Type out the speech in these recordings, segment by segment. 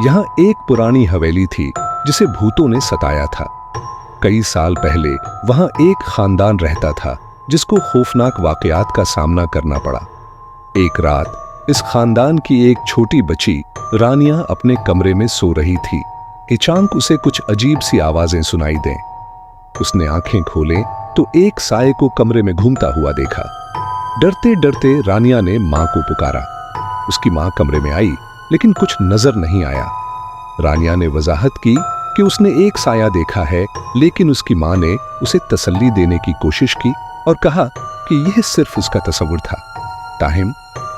यहाँ एक पुरानी हवेली थी जिसे भूतों ने सताया था। कई साल पहले वहां एक खानदान रहता था जिसको खौफनाक वाकयात का सामना करना पड़ा। एक रात इस खानदान की एक छोटी बच्ची रानिया अपने कमरे में सो रही थी। अचानक उसे कुछ अजीब सी आवाजें सुनाई दें। उसने आंखें खोले तो एक साये को कमरे में घूमता हुआ देखा। डरते डरते रानिया ने मां को पुकारा। उसकी मां कमरे में आई लेकिन कुछ नजर नहीं आया। रानिया ने वजाहत की कि उसने एक साया देखा है, लेकिन उसकी मां ने उसे तसल्ली देने की कोशिश की और कहा कि यह सिर्फ उसका तस्वुर था। ताहिम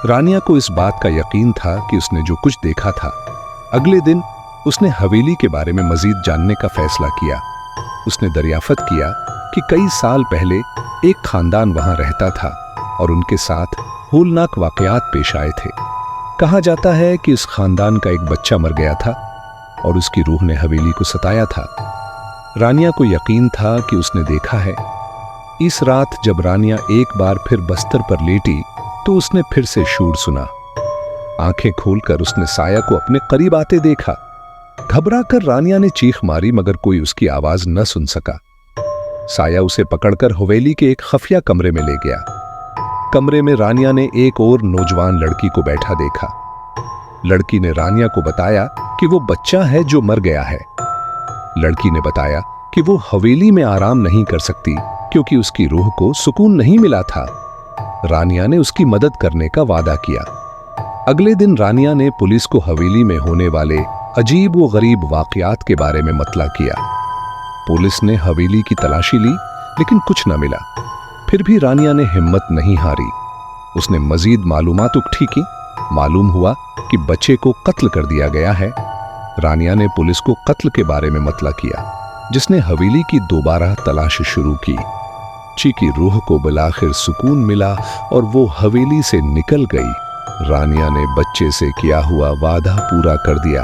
रानिया को इस बात का यकीन था कि उसने जो कुछ देखा था। अगले दिन उसने हवेली के बारे में मजीद जानने का फैसला किया। उसने दरियाफत किया कि कई साल पहले एक खानदान वहां रहता था और उनके साथ होलनाक वाकयात पेश आए थे। कहा जाता है कि इस खानदान का एक बच्चा मर गया था और उसकी रूह ने हवेली को सताया था। रानिया को यकीन था कि उसने देखा है। इस रात जब रानिया एक बार फिर बस्तर पर लेटी तो उसने फिर से शोर सुना। आंखें खोलकर उसने साया को अपने करीब आते देखा। घबराकर रानिया ने चीख मारी मगर कोई उसकी आवाज न सुन सका। साया उसे पकड़कर हवेली के एक खफिया कमरे में ले गया। कमरे में रानिया ने एक और नौजवान लड़की को बैठा देखा। लड़की ने रानिया को बताया कि वो बच्चा है जो मर गया है। लड़की ने बताया कि वो हवेली में आराम नहीं कर सकती क्योंकि उसकी रूह को सुकून नहीं मिला था। रानिया ने उसकी मदद करने का वादा किया। अगले दिन रानिया ने पुलिस को हवेली में होने वाले अजीब व गरीब वाकयात के बारे में मतला किया। पुलिस ने हवेली की तलाशी ली लेकिन कुछ न मिला। फिर भी रानिया ने हिम्मत नहीं हारी। उसने मजीद मालूमात इकट्ठी की। मालूम हुआ कि बच्चे को कत्ल कर दिया गया है। रानिया ने पुलिस को कत्ल के बारे में मतला किया, जिसने हवेली की दोबारा तलाश शुरू की। बच्ची की रूह को बिलाखिर सुकून मिला और वो हवेली से निकल गई। रानिया ने बच्चे से किया हुआ वादा पूरा कर दिया।